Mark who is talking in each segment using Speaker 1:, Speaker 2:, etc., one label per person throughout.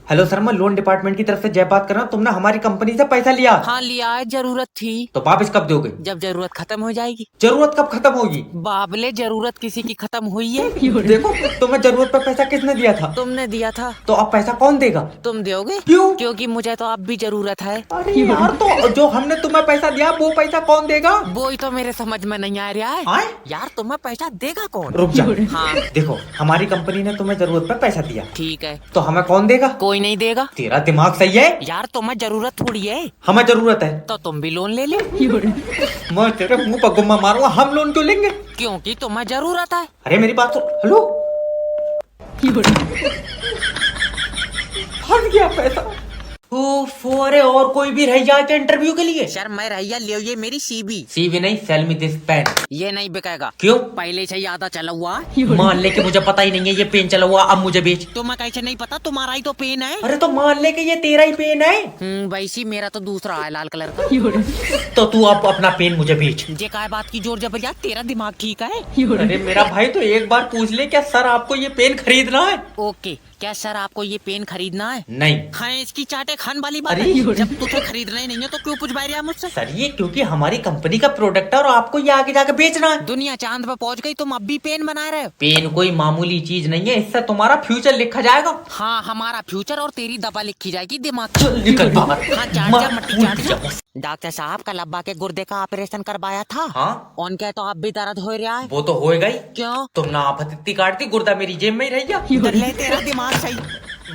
Speaker 1: Hello sir, मैं loan department की तरफ से जय बात कर रहा हूँ। तुमने हमारी कंपनी से पैसा लिया।
Speaker 2: हाँ लिया है, जरूरत थी।
Speaker 1: तो वापस कब दोगे?
Speaker 2: जब जरूरत खत्म हो जाएगी।
Speaker 1: जरूरत कब खत्म होगी?
Speaker 2: बाबले, जरूरत किसी की खत्म हुई है?
Speaker 1: देखो, तुम्हें जरूरत पर पैसा किसने दिया था?
Speaker 2: तुमने दिया था।
Speaker 1: तो अब पैसा कौन देगा?
Speaker 2: तुम दोगे?
Speaker 1: क्यों?
Speaker 2: क्योंकि मुझे तो अब भी जरूरत है।
Speaker 1: अरे यार, तो जो हमने तुम्हें पैसा दिया वो पैसा कौन देगा?
Speaker 2: वो ही तो मेरे समझ में नहीं आ रहा है।
Speaker 1: आए?
Speaker 2: यार तुम्हें पैसा देगा कौन?
Speaker 1: रुक जा।
Speaker 2: हाँ
Speaker 1: देखो, हमारी कंपनी ने तुम्हें जरूरत पर पैसा दिया,
Speaker 2: ठीक है।
Speaker 1: तो हमें कौन देगा?
Speaker 2: कोई नहीं देगा।
Speaker 1: तेरा दिमाग सही है?
Speaker 2: यार तुम्हें जरूरत थोड़ी है,
Speaker 1: हमें जरूरत है
Speaker 2: तो तुम भी लोन ले लो।
Speaker 1: मैं तेरे मुंह पर गुम्मा मारूंगा। हम लोन क्यों लेंगे?
Speaker 2: क्योंकि तुम्हें जरूरत है।
Speaker 1: अरे मेरी बात सुन। हेलो, फंस गया पैसा। अरे और कोई भी रह जाए क्या इंटरव्यू के लिए?
Speaker 2: सर मैं रहिया ले, ये मेरी सीबी।
Speaker 1: सीवी नहीं, सेल मी दिस पेन।
Speaker 2: ये नहीं बिकेगा।
Speaker 1: क्यों?
Speaker 2: पहले से ही आधा चला हुआ।
Speaker 1: मान ले कि मुझे पता ही नहीं है ये पेन चला हुआ, अब मुझे बेच।
Speaker 2: तुम्हें कैसे नहीं पता? तुम्हारा ही तो पेन है।
Speaker 1: अरे तो मान ले कि ये तेरा ही पेन है।
Speaker 2: वैसी मेरा तो दूसरा है, लाल कलर का।
Speaker 1: तो तू अब अपना पेन मुझे बेच।
Speaker 2: जे काय बात की जोर जबरदस्त, तेरा दिमाग ठीक है?
Speaker 1: अरे मेरा भाई, तो एक बार पूछ ले, क्या सर आपको ये पेन खरीदना है?
Speaker 2: ओके, क्या सर आपको ये पेन खरीदना है?
Speaker 1: नहीं।
Speaker 2: हाँ, इसकी चाटे खान वाली बात
Speaker 1: अरे
Speaker 2: है। जब तुझे खरीदना ही नहीं है तो क्यों पूछ रहा है मुझसे?
Speaker 1: सर, ये क्योंकि हमारी कंपनी का प्रोडक्ट है और आपको ये आगे जाके बेचना है।
Speaker 2: दुनिया चांद पे पहुंच गई, तुम अब भी पेन बना रहे हो?
Speaker 1: पेन कोई मामूली चीज नहीं है, इससे तुम्हारा फ्यूचर लिखा जाएगा।
Speaker 2: हाँ, हमारा फ्यूचर और तेरी दबा लिखी जाएगी दिमाग।
Speaker 1: चल निकल बाहर।
Speaker 2: हाँ, चाट जा, मट्टी चाट जा। डॉक्टर साहब, कल अब्बा के गुर्दे का ऑपरेशन करवाया था।
Speaker 1: हाँ,
Speaker 2: उन क्या तो अब भी दर्द हो रहा है?
Speaker 1: वो तो होएगा ही।
Speaker 2: क्यों?
Speaker 1: तुम ना आफत इतनी काटती, गुर्दा मेरी जेब में ही रह गया।
Speaker 2: इधर ले, तेरा दिमाग सही।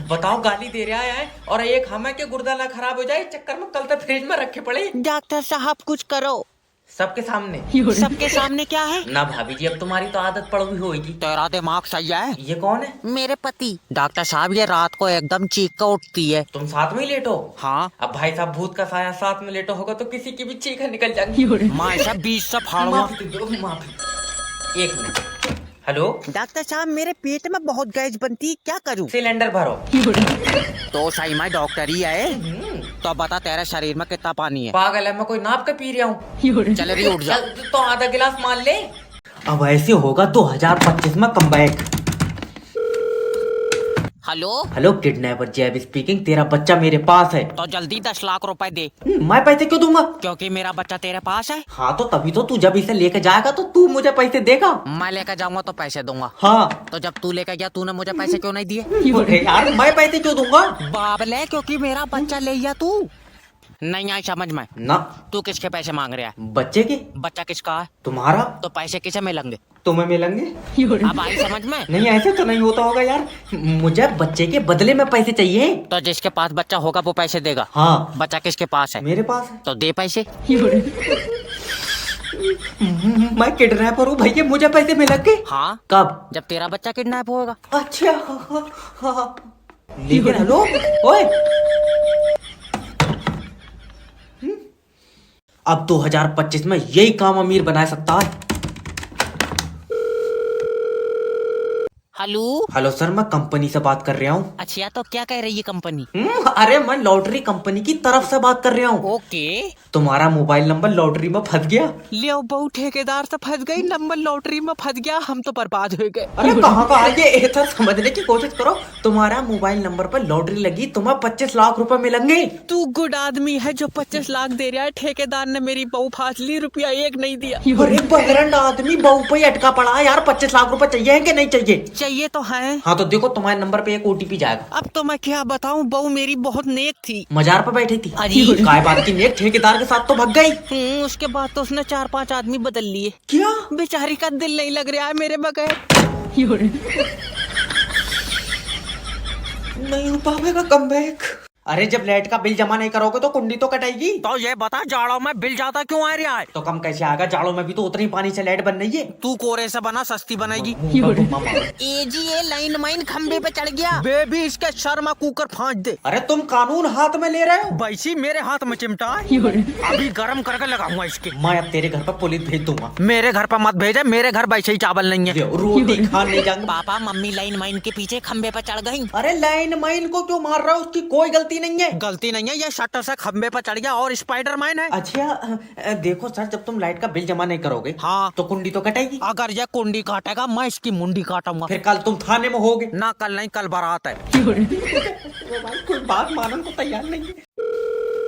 Speaker 1: बताओ, गाली दे रहा है और एक हमें के गुर्दा ना खराब हो जाए इस चक्कर में कल तक फ्रिज में रखे पड़े
Speaker 2: डॉक्टर साहब कुछ करो।
Speaker 1: सबके सामने।
Speaker 2: सबके सामने क्या है?
Speaker 1: ना भाभी जी, अब तुम्हारी तो आदत पड़ हुई होगी।
Speaker 2: तेरा दिमाग सही है।
Speaker 1: ये कौन है?
Speaker 2: मेरे पति। डॉक्टर साहब, ये रात को एकदम चीख कर उठती है।
Speaker 1: तुम साथ में ही लेटो?
Speaker 2: हाँ।
Speaker 1: अब भाई साहब, भूत का साया साथ में लेटो होगा तो किसी की भी चीखें निकल जाएंगी।
Speaker 2: माँ ऐसा 20 से फाड़ूंगा।
Speaker 1: माफी दो, माफी। एक मिनट। हेलो
Speaker 2: डॉक्टर साहब, मेरे पेट में बहुत गैस बनती, क्या करूं?
Speaker 1: सिलेंडर भरो।
Speaker 2: तो सही में डॉक्टर ही है। तो बता, तेरे शरीर में कितना पानी है?
Speaker 1: पागल है, मैं कोई नाप के पी रहा हूँ।
Speaker 2: चल रही, उठ जा।
Speaker 1: चल, तो आधा गिलास मान ले। अब ऐसे होगा 2025 में कमबैक।
Speaker 2: हेलो
Speaker 1: हेलो, किडनैपर जैब स्पीकिंग। तेरा बच्चा मेरे पास है।
Speaker 2: तो जल्दी 10 लाख रुपए दे।
Speaker 1: मैं पैसे क्यों दूंगा?
Speaker 2: क्योंकि मेरा बच्चा तेरे पास है।
Speaker 1: हाँ, तो तभी तो तू जब इसे लेके जाएगा तो तू मुझे पैसे देगा।
Speaker 2: मैं लेकर जाऊंगा तो पैसे दूंगा।
Speaker 1: हाँ।
Speaker 2: तो जब तू लेकर गया, तूने मुझे पैसे क्यों नहीं दिए?
Speaker 1: अरे यार, मैं पैसे क्यों दूंगा?
Speaker 2: बाबले, क्योंकि मेरा बच्चा ले गया तू। नहीं आई समझ में?
Speaker 1: ना।
Speaker 2: तू किसके पैसे मांग रहा है?
Speaker 1: बच्चे के।
Speaker 2: बच्चा किसका है?
Speaker 1: तुम्हारा।
Speaker 2: तो पैसे किसे मिलेंगे?
Speaker 1: तुम्हें मिलेंगे।
Speaker 2: अब आई समझ में?
Speaker 1: नहीं, ऐसे तो नहीं होता होगा यार। मुझे बच्चे के बदले में पैसे चाहिए।
Speaker 2: तो जिसके पास बच्चा होगा वो पैसे देगा।
Speaker 1: हाँ।
Speaker 2: बच्चा किसके पास है?
Speaker 1: मेरे पास है।
Speaker 2: तो दे पैसे।
Speaker 1: मैं किडनैपर हूँ भैया, मुझे पैसे मिलेंगे।
Speaker 2: हाँ।
Speaker 1: कब?
Speaker 2: जब तेरा बच्चा किडनैप होगा।
Speaker 1: अच्छा। हाँ। लेकिन हेलो, ओए, अब 2025 में यही काम अमीर बना सकता है।
Speaker 2: हेलो।
Speaker 1: हेलो सर, मैं कंपनी से बात कर रहा हूँ।
Speaker 2: अच्छा, तो क्या कह रही है कंपनी?
Speaker 1: अरे मैं लॉटरी कंपनी की तरफ से बात कर रहा हूँ।
Speaker 2: ओके।
Speaker 1: तुम्हारा मोबाइल नंबर लॉटरी में फंस गया।
Speaker 2: ले बहु, ठेकेदार से फंस गई, नंबर लॉटरी में फंस गया, हम तो बर्बाद हो गए।
Speaker 1: अरे कहाँ का ये इधर समझने की कोशिश करो। तुम्हारा मोबाइल नंबर पर लॉटरी लगी, तुम्हें 25 लाख रुपए मिलेंगे।
Speaker 2: तू गुड आदमी है जो 25 लाख दे रहा है। ठेकेदार ने मेरी बहू फांस ली, रुपया एक नहीं दिया।
Speaker 1: अरे बहरंड आदमी, बहू पे ही अटका पड़ा है यार। 25 लाख रुपए चाहिए कि नहीं चाहिए?
Speaker 2: चाहिए तो है।
Speaker 1: हाँ, तो देखो, तुम्हारे नंबर पे एक ओटीपी जाएगा।
Speaker 2: अब तो मैं क्या बताऊं, बहू मेरी बहुत नेक थी।
Speaker 1: मजार पे बैठी थी।
Speaker 2: अरे
Speaker 1: काय बात की नेक? ठेकेदार के साथ तो भाग गई।
Speaker 2: उसके बाद तो उसने 4-5 आदमी बदल लिए।
Speaker 1: क्या?
Speaker 2: बेचारी का दिल नहीं लग रहा है मेरे बगैर।
Speaker 1: नहीं हो पाएगा कमबैक। अरे जब लाइट का बिल जमा नहीं करोगे तो कुंडी तो कटेगी।
Speaker 2: तो ये बता, जाड़ों में बिल ज्यादा क्यों आ रहा है?
Speaker 1: तो कम कैसे आएगा? जाड़ों में भी तो उतनी पानी से लाइट बन रही है।
Speaker 2: तू कोरे से बना, सस्ती बनेगी। ये लाइन माइन खंबे पे चढ़ गया। बेबी, इसके शर्मा कुकर फाँच दे।
Speaker 1: अरे तुम कानून हाथ में ले रहे हो।
Speaker 2: वैसी मेरे हाथ में चिमटा है। अभी गरम करके लगाऊंगा इसके।
Speaker 1: मैं अब तेरे घर पर पुलिस भेज दूंगा।
Speaker 2: मेरे घर पर मत भेजे, मेरे घर वैसे ही चावल नहीं है।
Speaker 1: रोटी खाने नहीं जाऊंगा।
Speaker 2: पापा, मम्मी लाइन माइन के पीछे खंबे पे चढ़ गई।
Speaker 1: अरे लाइन माइन को क्यों मार रहा है? उसकी कोई गलती नहीं है।
Speaker 2: गलती नहीं है, ये शटर से खंबे पर चढ़ गया और स्पाइडरमैन है।
Speaker 1: अच्छा देखो सर, जब तुम लाइट का बिल जमा नहीं करोगे,
Speaker 2: हाँ,
Speaker 1: तो कुंडी तो कटेगी।
Speaker 2: अगर ये कुंडी काटेगा, मैं इसकी मुंडी काटूंगा।
Speaker 1: फिर कल तुम थाने में होगे।
Speaker 2: ना कल नहीं, कल बारात है।
Speaker 1: भाई कोई बात मानने को तैयार नहीं है।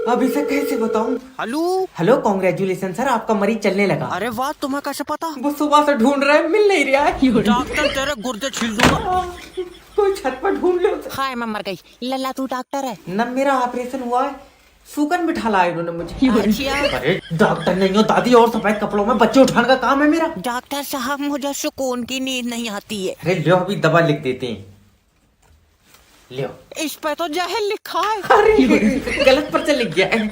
Speaker 1: अब इसे कैसे बताऊं?
Speaker 2: हेलो।
Speaker 1: हेलो, कांग्रेचुलेशन सर, आपका मरीज चलने लगा।
Speaker 2: अरे वाह, तुम्हें कैसे पता?
Speaker 1: वो सुबह से ढूंढ रहे हैं, मिल नहीं रहा है।
Speaker 2: डॉक्टर तेरे गुर्दे छील दूंगा।
Speaker 1: कोई छत पर ढूंढ लो।
Speaker 2: हाय, मैं मर गई। लल्ला तू डॉक्टर है?
Speaker 1: न, मेरा ऑपरेशन हुआ है, सुगन बिठा लाए उन्होंने मुझे।
Speaker 2: अच्छा।
Speaker 1: अरे डॉक्टर नहीं हो दादी, और सफेद कपड़ों में बच्चे उठाने का काम है मेरा।
Speaker 2: डॉक्टर साहब, मुझे सुकून की नींद नहीं आती है।
Speaker 1: अरे लो, अभी दवा लिख देते हैं, लो।
Speaker 2: इस पे तो जहर लिखा है।
Speaker 1: अरे गलत पर्चा लिख गया है,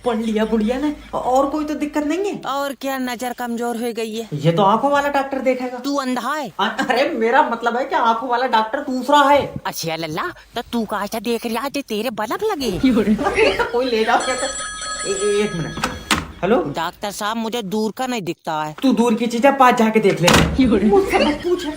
Speaker 1: पढ़ लिया बुढ़िया ने। और कोई तो दिक्कत नहीं है?
Speaker 2: और क्या, नजर कमजोर हो गई है।
Speaker 1: ये तो आंखों वाला डॉक्टर देखेगा।
Speaker 2: तू अंधा है?
Speaker 1: अरे मेरा मतलब है कि आंखों वाला डॉक्टर दूसरा है।
Speaker 2: अच्छा लल्ला, तो तू कहा था देख रहा है तेरे बल्ब लगे?
Speaker 1: कोई ले जाओ क्या? एक मिनट। हेलो
Speaker 2: डॉक्टर साहब, मुझे दूर का नहीं दिखता है।
Speaker 1: तू दूर की चीजें पास जाके देख ले, मुझसे मत पूछ।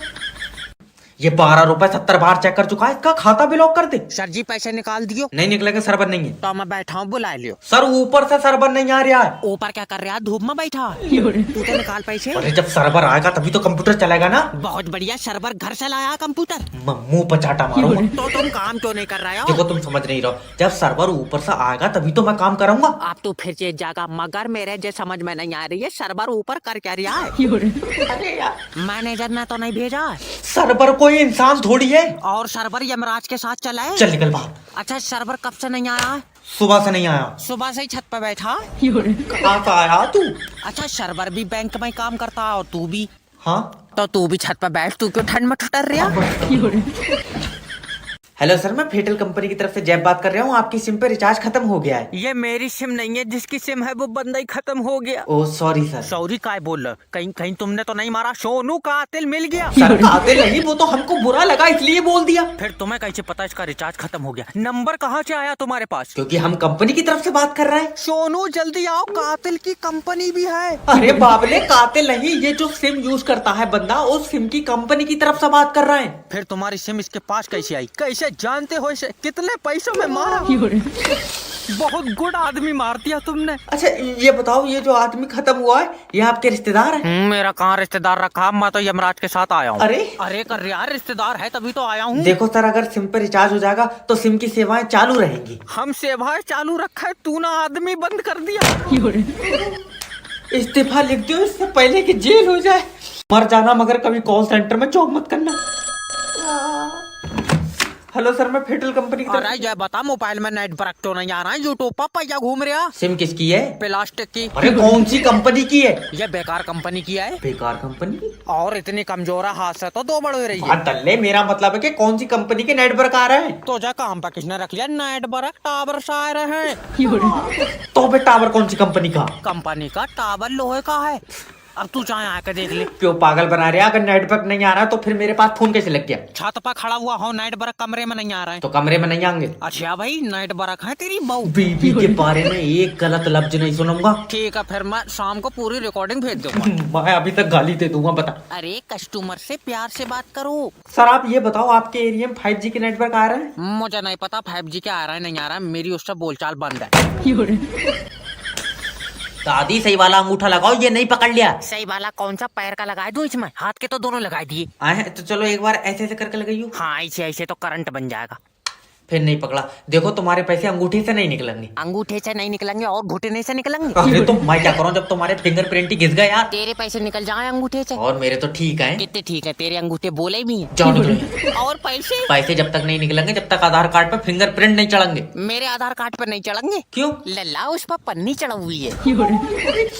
Speaker 1: ये 12 रुपए 70 बार चेक कर चुका है, इसका खाता भी लॉक कर दे।
Speaker 2: सर जी, पैसे निकाल दियो।
Speaker 1: नहीं निकलेगा, सर्वर नहीं है।
Speaker 2: तो मैं बैठा हूँ, बुला लियो।
Speaker 1: सर ऊपर से सर्वर नहीं आ रहा है।
Speaker 2: ऊपर क्या कर रहा है? धूप में बैठा। तू तो निकाल पैसे।
Speaker 1: अरे जब सर्वर आएगा तभी तो कंप्यूटर चलेगा ना।
Speaker 2: बहुत बढ़िया, सर्वर घर से लाया कंप्यूटर।
Speaker 1: मुंह पर चाटा मारो।
Speaker 2: तो तुम काम क्यों नहीं कर रहे हो?
Speaker 1: देखो तुम समझ नहीं रहो, जब सर्वर ऊपर से आएगा तभी तो मैं काम करूंगा।
Speaker 2: आप तो फिर ये जागा, मगर मेरे जो समझ में नहीं आ रही है, सर्वर ऊपर कर क्या रहा है?
Speaker 1: अरे यार,
Speaker 2: मैनेजर ने तो नहीं भेजा?
Speaker 1: सर्वर कोई इंसान थोड़ी है।
Speaker 2: और सर्वर यमराज के साथ चला है?
Speaker 1: चल निकल बाहर।
Speaker 2: अच्छा, सर्वर कब से नहीं आया है?
Speaker 1: सुबह से नहीं आया।
Speaker 2: सुबह से ही छत पे बैठा।
Speaker 1: कहाँ से आया तू?
Speaker 2: अच्छा, सर्वर भी बैंक में काम करता है और तू भी?
Speaker 1: हाँ।
Speaker 2: तो तू भी छत पे बैठ, तू क्यों ठंड में ठुटर रहा?
Speaker 1: हेलो सर, मैं फेटल कंपनी की तरफ से जैब बात कर रहा हूँ। आपकी सिम पे रिचार्ज खत्म हो गया है।
Speaker 2: ये मेरी सिम नहीं है, जिसकी सिम है वो बंदा ही खत्म हो गया।
Speaker 1: Oh sorry sir.
Speaker 2: सॉरी काय बोल रहे? कहीं कहीं तुमने तो नहीं मारा? सोनू कातिल मिल गया।
Speaker 1: सर कातिल नहीं, वो तो हमको बुरा लगा इसलिए बोल दिया।
Speaker 2: फिर तुम्हें कैसे पता इसका रिचार्ज खत्म हो गया? नंबर कहाँ से आया तुम्हारे पास?
Speaker 1: क्योंकि हम कंपनी की तरफ से बात कर रहे हैं।
Speaker 2: सोनू जल्दी आओ, कातिल की कंपनी भी है।
Speaker 1: अरे बाबले, कातिल नहीं, ये जो सिम यूज करता है बंदा, उस सिम की कंपनी की तरफ से बात कर रहे हैं।
Speaker 2: फिर तुम्हारी सिम इसके पास कैसे आई? कैसे जानते हो इसे? कितने पैसों में मारा? बहुत गुड आदमी मार दिया तुमने।
Speaker 1: अच्छा ये बताओ, ये जो आदमी खत्म हुआ है, ये आपके रिश्तेदार है?
Speaker 2: मेरा कहाँ रिश्तेदार रखा, मैं तो यमराज के साथ आया हूँ।
Speaker 1: अरे
Speaker 2: अरे कर यार, रिश्तेदार है तभी तो आया हूँ।
Speaker 1: देखो सर, अगर सिम पे रिचार्ज हो जाएगा तो सिम की सेवाएं चालू रहेंगी।
Speaker 2: हम सेवाएं चालू रखा है, तू ना आदमी बंद कर दिया।
Speaker 1: इस्तीफा लिख दो इससे पहले कि जेल हो जाए। मर जाना मगर कभी कॉल सेंटर में जॉब मत करना। हेलो सर, मैं फेटल कंपनी की
Speaker 2: अरे ये बता, मोबाइल में नेट बरक तो नहीं आ रहा है? यूट्यूब पर पैया घूम रहा।
Speaker 1: सिम किसकी है?
Speaker 2: प्लास्टिक की।
Speaker 1: अरे कौन सी कंपनी की है?
Speaker 2: ये बेकार कंपनी की है।
Speaker 1: बेकार कंपनी?
Speaker 2: और इतनी कमजोर है, हाथ से तो दो बड़ हो रही है।
Speaker 1: बात टल्ले, मेरा मतलब है कि कौन सी कंपनी के नेटवर्क आ रहे हैं?
Speaker 2: तो जा काम पर किसने रख लिया? नेट बरक टावर से आ रहे हैं।
Speaker 1: तो फिर टावर कौन सी कंपनी का?
Speaker 2: कंपनी का टावर लोहे का है। अब तू चाहे आके देख ले।
Speaker 1: क्यों पागल बना रहे? अगर नेटवर्क नहीं आ रहा तो फिर मेरे पास फोन कैसे लग गया?
Speaker 2: छत पर खड़ा हुआ हो, नाइट बरक कमरे में नहीं आ रहा है।
Speaker 1: तो कमरे में नहीं आएंगे?
Speaker 2: अच्छा भाई, नाइट बरक है तेरी बहू।
Speaker 1: बीबी के बारे में एक गलत लफ्ज नहीं सुनूंगा।
Speaker 2: ठीक है, फिर मैं शाम को पूरी रिकॉर्डिंग भेज दूंगा।
Speaker 1: मैं अभी तक गाली दे दूंगा, बता।
Speaker 2: अरे कस्टमर से प्यार से बात करो।
Speaker 1: सर आप ये बताओ, आपके एरिया में 5G के नेटवर्क आ रहे हैं?
Speaker 2: मुझे नहीं पता 5G क्या आ रहा है नहीं आ रहा है, मेरी उससे बोलचाल बंद है।
Speaker 1: दादी सही वाला अंगूठा लगाओ, ये नहीं पकड़ लिया।
Speaker 2: सही वाला कौन सा? पैर का लगा दूं इसमें? हाथ के तो दोनों लगा दिए।
Speaker 1: आए तो चलो एक बार ऐसे ऐसे करके लगाइयो।
Speaker 2: हाँ, ऐसे ऐसे तो करंट बन जाएगा।
Speaker 1: फिर नहीं पकड़ा। देखो तुम्हारे पैसे अंगूठे से नहीं निकलेंगे।
Speaker 2: अंगूठे से नहीं निकलेंगे और घुटने से निकलेंगे।
Speaker 1: अरे तो मैं क्या करूं जब तुम्हारे फिंगरप्रिंट ही घिस गए यार।
Speaker 2: तेरे पैसे निकल जाए अंगूठे से।
Speaker 1: और मेरे तो ठीक है।
Speaker 2: कितने ठीक है, तेरे अंगूठे बोले भी हैं।
Speaker 1: जाओ निकलो।
Speaker 2: और पैसे?
Speaker 1: पैसे जब तक नहीं निकलेंगे, जब तक आधार कार्ड पे फिंगरप्रिंट नहीं चढ़ेंगे।
Speaker 2: मेरे आधार कार्ड पर नहीं चढ़ेंगे?
Speaker 1: क्यों?
Speaker 2: लल्ला, उस पर पन्नी चढ़ा हुई है।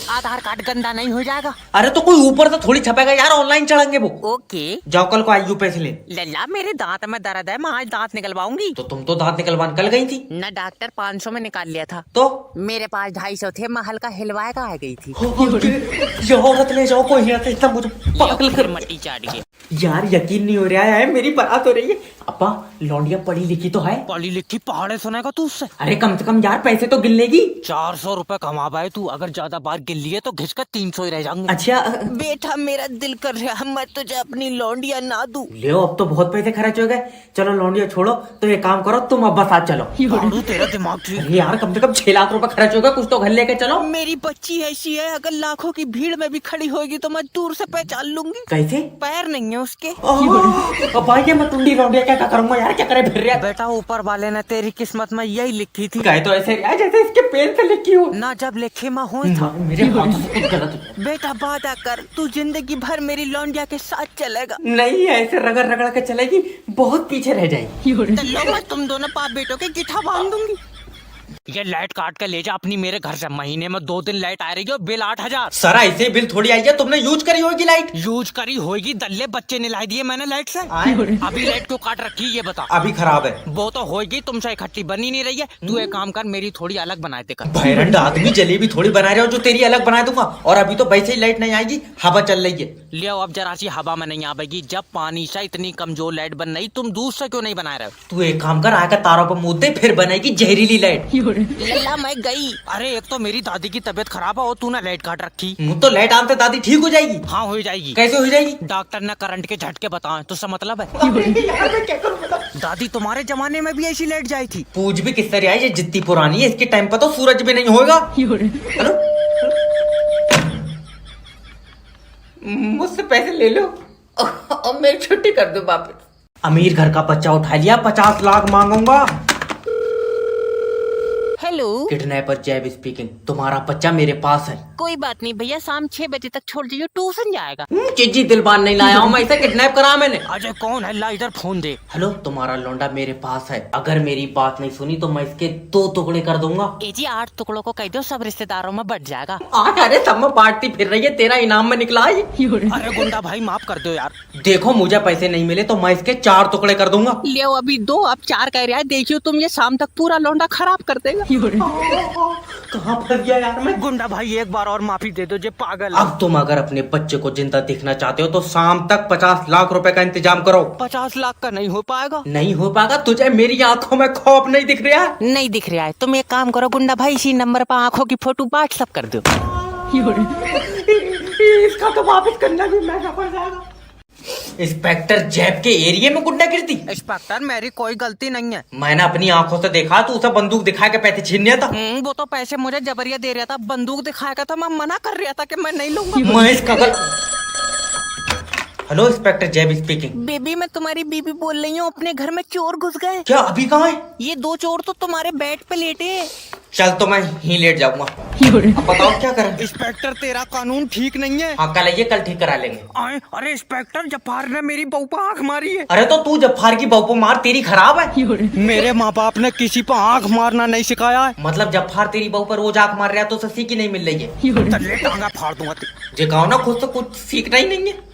Speaker 2: आधार कार्ड गंदा नहीं हो जाएगा?
Speaker 1: अरे तो कोई ऊपर से थोड़ी छपेगा यार, ऑनलाइन चढ़ेंगे वो।
Speaker 2: ओके।
Speaker 1: जाओ कल को आईयू पैसे ले।
Speaker 2: लल्ला, मेरे दांत में दर्द है, मैं आज दांत निकलवाऊंगी।
Speaker 1: तो तुम तो दांत निकलवाने कल गई थी
Speaker 2: न डॉक्टर 500 में निकाल लिया था।
Speaker 1: तो
Speaker 2: मेरे पास 250 थे, मैं हल्का हिलवाए का आ गई थी।
Speaker 1: ये औरत ले जाओ कोई यहाँ से, इतना मुझे पागल कर।
Speaker 2: मट्टी चाट गई।
Speaker 1: यार यकीन नहीं हो रहा है, मेरी बारात हो रही है। अब्बा लौंडिया पढ़ी लिखी तो है?
Speaker 2: पढ़ी लिखी पहाड़े सुनेगा तू उससे?
Speaker 1: अरे कम से कम यार पैसे तो गिन लेगी।
Speaker 2: 400 रुपए कमा पाए तू, अगर ज्यादा बार गिन लिए तो घिस कर 300 ही रह जाएंगे।
Speaker 1: अच्छा
Speaker 2: बेटा, मेरा दिल कर रहा है मैं तुझे अपनी लौंडिया ना दूं।
Speaker 1: ले अब तो बहुत पैसे खर्च हो गए। चलो लौंडिया छोड़ो, तो एक काम करो, तुम अब साथ चलो।
Speaker 2: बाड़ू, तेरा दिमाग ठीक।
Speaker 1: अरे यार कम से कम 6 लाख रुपए खर्च होगा, कुछ तो घर लेके चलो।
Speaker 2: मेरी बच्ची ऐसी है, अगर लाखों की भीड़ में भी खड़ी होगी तो मैं दूर से पहचान लूंगी।
Speaker 1: कैसे?
Speaker 2: पैर नहीं है उसके।
Speaker 1: अब भाई ये मैं टुंडी लौंडिया क्या करूंगा यार, क्या करे फिर यार।
Speaker 2: बेटा ऊपर वाले ने तेरी किस्मत में यही लिखी थी।
Speaker 1: कहे तो ऐसे यार जैसे इसके पेन से लिखी हो
Speaker 2: ना, जब लिखे में हो था।
Speaker 1: मेरे हाथ से कुछ गलत हो।
Speaker 2: बेटा वादा कर, तू जिंदगी भर मेरी लौंडिया के साथ चलेगा।
Speaker 1: नहीं ऐसे रगड़ रगड़ के चलेगी, बहुत पीछे रह जाएगी।
Speaker 2: तो लो, मैं तुम दोनों बाप बेटों के गिठा बांध दूंगी। ये लाइट काट के ले जा अपनी मेरे घर से। महीने में 2 दिन लाइट आ रही है, बिल 8000।
Speaker 1: सर ऐसे बिल थोड़ी आई है, तुमने यूज करी होगी लाइट।
Speaker 2: यूज करी होगी, दल्ले बच्चे ने लाई दिए मैंने लाइट से। अभी लाइट क्यों काट रखी है ये बता।
Speaker 1: अभी खराब है।
Speaker 2: वो तो होगी, तुमसे इकट्ठी बनी नहीं रही है। तू एक काम कर, मेरी थोड़ी अलग बनाए दे कर।
Speaker 1: भैरंड आदमी, जलेबी थोड़ी बना रहे हो जो तेरी अलग बना दूंगा। और अभी तो वैसे ही लाइट नहीं आएगी, हवा चल रही है।
Speaker 2: लियो अब जरा सी हवा में नहीं आवेगी। जब पानी से इतनी कमजोर लाइट बन रही, तुम दूर से क्यों नहीं बना रहे हो?
Speaker 1: तू एक काम कर, आकर तारों पर मुद्दे दे, फिर बनेगी जहरीली लाइट।
Speaker 2: लल्ला मैं गई। अरे एक तो मेरी दादी की तबीयत खराब है और तूने लाइट काट रखी।
Speaker 1: तो लाइट आने से दादी ठीक हो जाएगी।
Speaker 2: हाँ हो जाएगी।
Speaker 1: कैसे हो जाएगी?
Speaker 2: डॉक्टर ने करंट के झटके बताए, तो सब मतलब है।
Speaker 1: यार मैं क्या करूं बता।
Speaker 2: दादी तुम्हारे जमाने में भी ऐसी लाइट जाई थी।
Speaker 1: पूछ भी किस तरह आई, ये जितनी पुरानी है इसके टाइम पर तो सूरज भी नहीं होगा। हेलो, मुझसे पैसे ले लो और मेरी छुट्टी कर दो वापस। अमीर घर का बच्चा उठा लिया, 50 लाख मांगूंगा।
Speaker 2: हेलो,
Speaker 1: किडनैपर जैब स्पीकिंग। तुम्हारा बच्चा मेरे पास है।
Speaker 2: कोई बात नहीं भैया, शाम 6 बजे तक छोड़ दीजिए, ट्यूशन जाएगा।
Speaker 1: चिज्जी दिलबान नहीं लाया हूँ मैं, इसे किडनैप करा मैंने।
Speaker 2: अजय कौन है? ला इधर फोन दे।
Speaker 1: हेलो, तुम्हारा लौंडा मेरे पास है। अगर मेरी बात नहीं सुनी तो मैं इसके 2 टुकड़े कर दूंगा।
Speaker 2: ए जी 8 टुकड़ों को कह दो, सब रिश्तेदारों में बट जाएगा।
Speaker 1: अरे सब में बांटती फिर रही है, तेरा इनाम में निकला है।
Speaker 2: अरे गुंडा भाई माफ कर दो यार।
Speaker 1: देखो मुझे पैसे नहीं मिले तो मैं इसके 4 टुकड़े कर दूंगा।
Speaker 2: लियो अभी 2, अब 4 कह रहा है। देखियो तुम, ये शाम तक पूरा लौंडा खराब कर देगा।
Speaker 1: कहाँ फंस गया यार मैं।
Speaker 2: गुंडा भाई एक बार और माफी दे दो, जे पागल।
Speaker 1: अब तुम अगर अपने बच्चे को जिंदा देखना चाहते हो तो शाम तक 50 लाख रुपए का इंतजाम करो।
Speaker 2: 50 लाख का नहीं हो पाएगा।
Speaker 1: नहीं हो पाएगा? तुझे मेरी आंखों में खौफ नहीं दिख रहा?
Speaker 2: नहीं दिख रहा है। तुम एक काम करो गुंडा भाई, इसी नंबर पर आंखों की फोटो व्हाट्सएप कर दो।
Speaker 1: इसका तो वापस करना भी महंगा पड़ जाएगा। इंस्पेक्टर जैब के एरिया में गुंडागिर्दी?
Speaker 2: इंस्पेक्टर मेरी कोई गलती नहीं है।
Speaker 1: मैंने अपनी आंखों से देखा, तू उसे बंदूक दिखा के पैसे छीन था।
Speaker 2: वो तो पैसे मुझे जबरिया दे रहा था, बंदूक दिखाएगा था, मैं मना कर रहा था कि मैं नहीं लूंगा।
Speaker 1: मैं इसका हेलो, इंस्पेक्टर जैब स्पीकिंग।
Speaker 2: बेबी मैं तुम्हारी बीबी बोल रही हूँ, अपने घर में चोर घुस गए।
Speaker 1: क्या अभी कहाँ है?
Speaker 2: ये 2 चोर तो तुम्हारे बेड पे लेटे हैं।
Speaker 1: चल तो मैं ही लेट जाऊंगा। अब बताओ क्या करें?
Speaker 2: इंस्पेक्टर तेरा कानून ठीक नहीं है।
Speaker 1: हाँ कल आइए, कल ठीक करा लेंगे।
Speaker 2: अरे इंस्पेक्टर, जब्बार ने मेरी बहू पर आंख मारी है।
Speaker 1: अरे तो तू जब्बार की बहू को मार, तेरी खराब है।
Speaker 2: मेरे माँ बाप ने किसी पर आंख मारना नहीं सिखाया है।
Speaker 1: मतलब जब्बार तेरी बहू पर रोज आंख मार रहा है तो उसे सीख ही नहीं मिल रही है।
Speaker 2: टांगा फाड़ दूंगा।
Speaker 1: जे कहो ना, खुद से कुछ सीखना ही नहीं है।